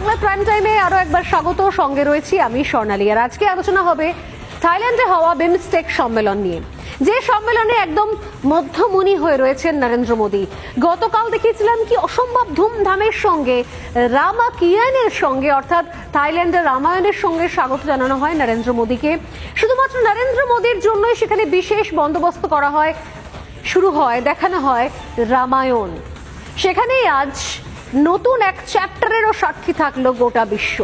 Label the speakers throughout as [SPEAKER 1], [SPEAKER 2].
[SPEAKER 1] Bangla prime টাইমে আরো একবার স্বাগত। সঙ্গে রয়েছি আমি স্বর্ণালী। আর আজকে আলোচনা হবে থাইল্যান্ডে হওয়া বিমস্টেক সম্মেলন নিয়ে, যে সম্মেলনে একদম মধ্যমণি হয়ে রয়েছেন নরেন্দ্র মোদী। গতকাল দেখিয়েছিলাম কি অসম্ভব ধুমধামের সঙ্গে রামাকিয়ানের সঙ্গে অর্থাৎ থাইল্যান্ডের রামায়ণের সঙ্গে স্বাগত জানানো হয় নরেন্দ্র মোদীকে। শুধুমাত্র নরেন্দ্র মোদীর জন্যই সেখানে বিশেষ বন্দোবস্ত করা হয়, শুরু হয়, দেখানো হয় রামায়ণ। সেখানেই আজ নতুন এক চ্যাপ্টারেরও সাক্ষী থাকলো গোটা বিশ্ব।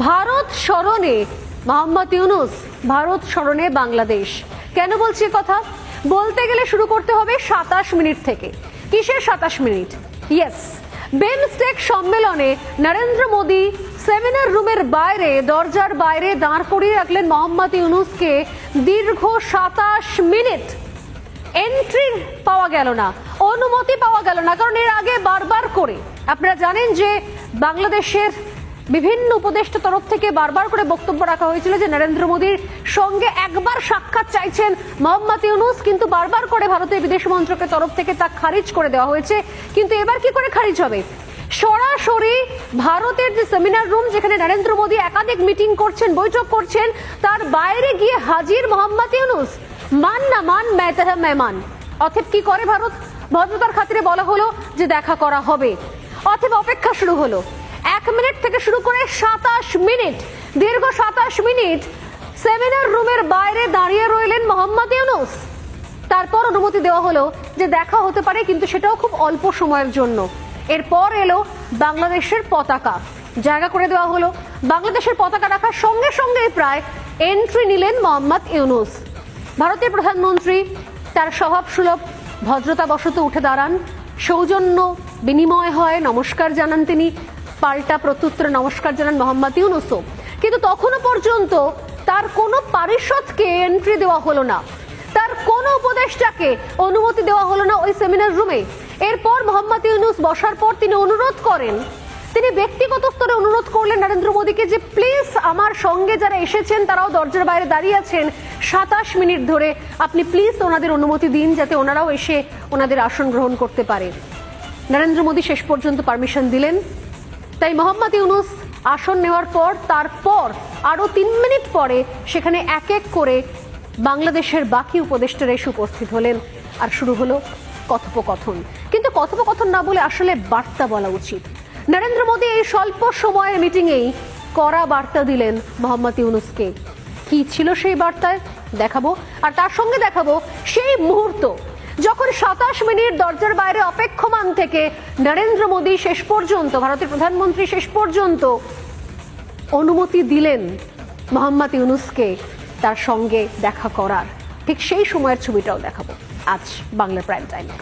[SPEAKER 1] ভারত স্মরণে মোহাম্মদ ইউনুস, ভারত স্মরণে বাংলাদেশ। কেন বলছি কথা? বলতে গেলে শুরু করতে হবে 27 মিনিট থেকে। কিসের 27 মিনিট? ইয়েস, বিমস্টেক সম্মেলনে নরেন্দ্র মোদী সেমিনার রুমের বাইরে, দরজার বাইরে দাঁড় করিয়ে রাখলেন মোহাম্মদ ইউনুসকে। দীর্ঘ 27 মিনিট এন্ট্রি পাওয়া গেল না, অনুমতি পাওয়া গেল না। কারণ এর আগে বারবার করে আপনারা জানেন যে বাংলাদেশের বিভিন্ন উপদেষ্টা তরফ থেকে বারবার করে বক্তব্য রাখা হয়েছিল যে নরেন্দ্র মোদীর সঙ্গে একবার সাক্ষাৎ চাইছেন মোহাম্মদ ইউনুস, কিন্তু বারবার করে ভারতের বিদেশ মন্ত্রকের তরফ থেকে তা খারিজ করে দেওয়া হয়েছে। কিন্তু এবার কি করে খারিজ হবে? সরাসরি ভারতের যে সেমিনার রুম, যেখানে নরেন্দ্র মোদী একাধিক মিটিং করছেন, বৈঠক করছেন, তার বাইরে গিয়ে হাজির মোহাম্মদ ইউনুস। মান না মান, মেহতাহ মেহমান। অতএব কি করে ভারত? ভদ্রতার খাতিরে বলা হলো যে দেখা করা হবে, অথবা অপেক্ষা শুরু হলো। 1 মিনিট থেকে শুরু করে 27 মিনিট, দীর্ঘ 27 মিনিট সেমিনার রুমের বাইরে দাঁড়িয়ে রইলেন মোহাম্মদ ইউনুস। তারপর অনুমতি দেওয়া হলো যে দেখা হতে পারে, কিন্তু সেটাও খুব অল্প সময়ের জন্য। এরপর এলো বাংলাদেশের পতাকা, জায়গা করে দেওয়া হলো। বাংলাদেশের পতাকা রাখার সঙ্গে সঙ্গে প্রায় এন্ট্রি নিলেন মোহাম্মদ ইউনুস। ভারতের প্রধানমন্ত্রী তার স্বভাব সুলভ ভদ্রতা বশত উঠে দাঁড়ান, সৌজন্য বিনিময় হয়, নমস্কার জানান তিনি, পাল্টা প্রত্যুত্তরে নমস্কার জানান মোহাম্মদ ইউনুসও। কিন্তু তখনও পর্যন্ত তার কোনো পারিষদকে এন্ট্রি দেওয়া হলো না, তার কোনো উপদেষ্টাকে অনুমতি দেওয়া হলো না ওই সেমিনার রুমে। এরপর মোহাম্মদ ইউনুস বসার পর তিনি অনুরোধ করেন, তিনি ব্যক্তিগত স্তরে অনুরোধ করলেন নরেন্দ্র মোদীকে যে প্লিজ আমার সঙ্গে যারা এসেছেন তারাও দরজার বাইরে দাঁড়িয়ে আছেন 27 মিনিট ধরে, আপনি প্লিজ ওনাদের অনুমতি দিন যাতে ওনারাও এসে ওনাদের আসন গ্রহণ করতে পারে। নরেন্দ্র মোদী শেষ পর্যন্ত পারমিশন দিলেন। তাই মোহাম্মদ ইউনুস আসন নেওয়ার পর তারপর আরো 3 মিনিট পরে সেখানে এক এক করে বাংলাদেশের বাকি উপদেষ্টারা এসে উপস্থিত হলেন, আর শুরু হলো কথোপকথন। কিন্তু কথোপকথন না বলে আসলে বার্তা বলা উচিত। নরেন্দ্র মোদী এই স্বল্প সময়ের মিটিংয়েই কড়া বার্তা দিলেন মোহাম্মদ ইউনুসকে। কি ছিল সেই বার্তায় দেখাবো, আর তার সঙ্গে দেখাবো সেই মুহূর্ত যখন 27 মিনিট দরজার বাইরে অপেক্ষমান থেকে নরেন্দ্র মোদী শেষ পর্যন্ত, ভারতের প্রধানমন্ত্রী শেষ পর্যন্ত অনুমতি দিলেন মোহাম্মদ ইউনুসকে তার সঙ্গে দেখা করার। ঠিক সেই সময়ের ছবিটাও দেখাবো আজ বাংলা প্রাইম টাইমে।